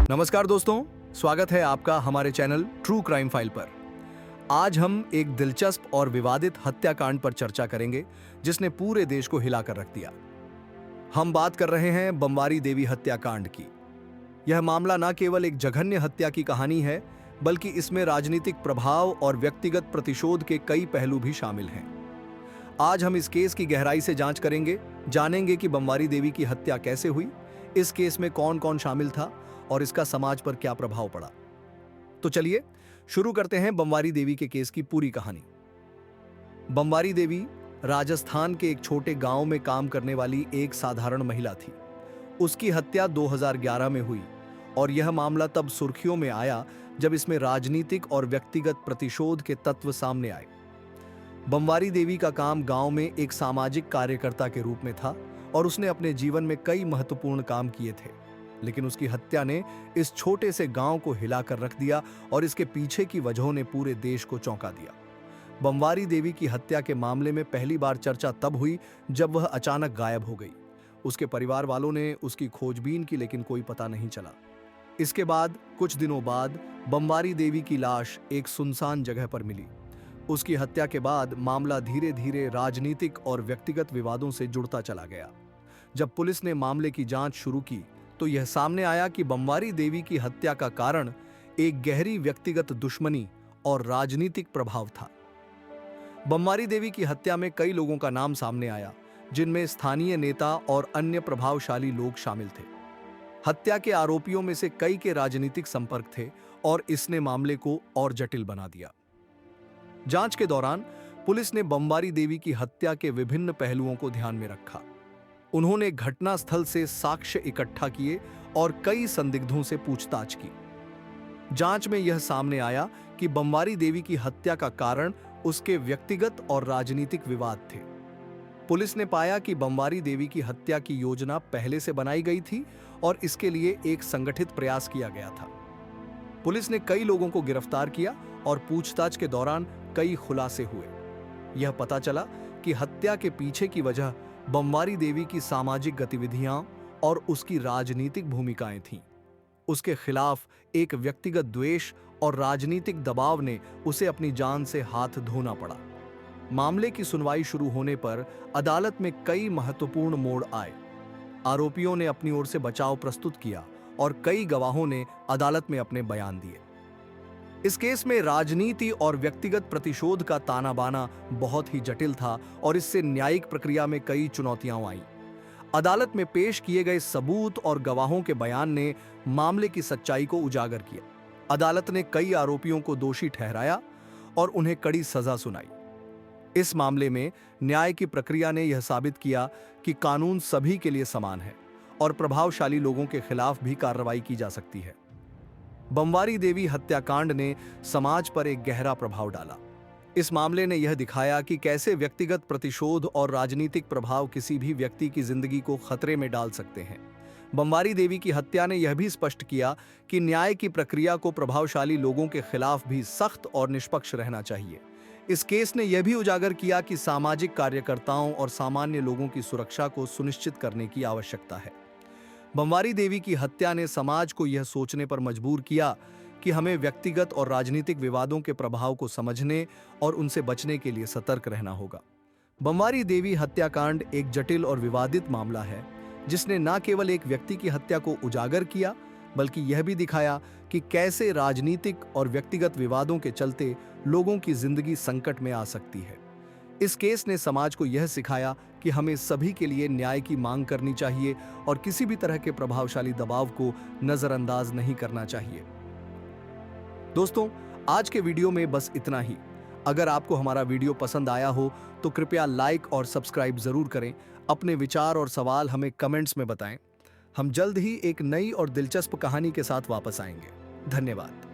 नमस्कार दोस्तों, स्वागत है आपका हमारे चैनल ट्रू क्राइम फाइल पर। आज हम एक दिलचस्प और विवादित हत्याकांड पर चर्चा करेंगे जिसने पूरे देश को हिलाकर रख दिया। हम बात कर रहे हैं बमवारी देवी हत्याकांड की। यह मामला न केवल एक जघन्य हत्या की कहानी है, बल्कि इसमें राजनीतिक प्रभाव और व्यक्तिगत प्रतिशोध के कई पहलू भी शामिल हैं। आज हम इस केस की गहराई से जांच करेंगे, जानेंगे कि बमवारी देवी की हत्या कैसे हुई, इस केस में कौन कौन शामिल था और इसका समाज पर क्या प्रभाव पड़ा। तो चलिए शुरू करते हैं बमवारी देवी के केस की पूरी कहानी। बमवारी देवी राजस्थान के एक छोटे गांव में काम करने वाली एक साधारण महिला थी। उसकी हत्या 2011 में हुई और यह मामला तब सुर्खियों में आया जब इसमें राजनीतिक और व्यक्तिगत प्रतिशोध के तत्व सामने आए। बमवारी देवी का काम गांव में एक सामाजिक कार्यकर्ता के रूप में था और उसने अपने जीवन में कई महत्वपूर्ण काम किए थे, लेकिन उसकी हत्या ने इस छोटे से गांव को हिलाकर रख दिया और इसके पीछे की वजहों ने पूरे देश को चौंका दिया। बमवारी देवी की हत्या के मामले में पहली बार चर्चा तब हुई जब वह अचानक गायब हो गई। उसके परिवार वालों ने उसकी खोजबीन की, लेकिन कोई पता नहीं चला। इसके बाद कुछ दिनों बाद बमवारी देवी की लाश एक सुनसान जगह पर मिली। उसकी हत्या के बाद मामला धीरे धीरे राजनीतिक और व्यक्तिगत विवादों से जुड़ता चला गया। जब पुलिस ने मामले की जांच शुरू की तो यह सामने आया कि बमवारी देवी की हत्या का कारण एक गहरी व्यक्तिगत दुश्मनी और राजनीतिक प्रभाव था। बमवारी देवी की हत्या में कई लोगों का नाम सामने आया, जिनमें स्थानीय नेता और अन्य प्रभावशाली लोग शामिल थे। हत्या के आरोपियों में से कई के राजनीतिक संपर्क थे और इसने मामले को और जटिल बना दिया। जांच के दौरान पुलिस ने बमवारी देवी की हत्या के विभिन्न पहलुओं को ध्यान में रखा। उन्होंने घटनास्थल से साक्ष्य इकट्ठा किए और कई संदिग्धों से पूछताछ की। जांच में यह सामने आया कि बमवारी देवी की हत्या का कारण उसके व्यक्तिगत और राजनीतिक विवाद थे। पुलिस ने पाया कि बमवारी देवी की हत्या की योजना पहले से बनाई गई थी और इसके लिए एक संगठित प्रयास किया गया था। पुलिस ने कई लोगों को गिरफ्तार किया और पूछताछ के दौरान कई खुलासे हुए। यह पता चला कि हत्या के पीछे की वजह बमवारी देवी की सामाजिक गतिविधियां और उसकी राजनीतिक भूमिकाएं थीं। उसके खिलाफ एक व्यक्तिगत द्वेष और राजनीतिक दबाव ने उसे अपनी जान से हाथ धोना पड़ा। मामले की सुनवाई शुरू होने पर अदालत में कई महत्वपूर्ण मोड़ आए। आरोपियों ने अपनी ओर से बचाव प्रस्तुत किया और कई गवाहों ने अदालत में अपने बयान दिए। इस केस में राजनीति और व्यक्तिगत प्रतिशोध का ताना बाना बहुत ही जटिल था और इससे न्यायिक प्रक्रिया में कई चुनौतियां आईं। अदालत में पेश किए गए सबूत और गवाहों के बयान ने मामले की सच्चाई को उजागर किया। अदालत ने कई आरोपियों को दोषी ठहराया और उन्हें कड़ी सजा सुनाई। इस मामले में न्याय की प्रक्रिया ने यह साबित किया कि कानून सभी के लिए समान है और प्रभावशाली लोगों के खिलाफ भी कार्रवाई की जा सकती है। बमवारी देवी हत्याकांड ने समाज पर एक गहरा प्रभाव डाला। इस मामले ने यह दिखाया कि कैसे व्यक्तिगत प्रतिशोध और राजनीतिक प्रभाव किसी भी व्यक्ति की जिंदगी को खतरे में डाल सकते हैं। बमवारी देवी की हत्या ने यह भी स्पष्ट किया कि न्याय की प्रक्रिया को प्रभावशाली लोगों के खिलाफ भी सख्त और निष्पक्ष रहना चाहिए। इस केस ने यह भी उजागर किया कि सामाजिक कार्यकर्ताओं और सामान्य लोगों की सुरक्षा को सुनिश्चित करने की आवश्यकता है। बमवारी देवी की हत्या ने समाज को यह सोचने पर मजबूर किया कि हमें व्यक्तिगत और राजनीतिक विवादों के प्रभाव को समझने और उनसे बचने के लिए सतर्क रहना होगा। बमवारी देवी हत्याकांड एक जटिल और विवादित मामला है, जिसने न केवल एक व्यक्ति की हत्या को उजागर किया, बल्कि यह भी दिखाया कि कैसे राजनीतिक और व्यक्तिगत विवादों के चलते लोगों की जिंदगी संकट में आ सकती है। इस केस ने समाज को यह सिखाया कि हमें सभी के लिए न्याय की मांग करनी चाहिए और किसी भी तरह के प्रभावशाली दबाव को नजरअंदाज नहीं करना चाहिए। दोस्तों, आज के वीडियो में बस इतना ही। अगर आपको हमारा वीडियो पसंद आया हो तो कृपया लाइक और सब्सक्राइब जरूर करें। अपने विचार और सवाल हमें कमेंट्स में बताएं। हम जल्द ही एक नई और दिलचस्प कहानी के साथ वापस आएंगे। धन्यवाद।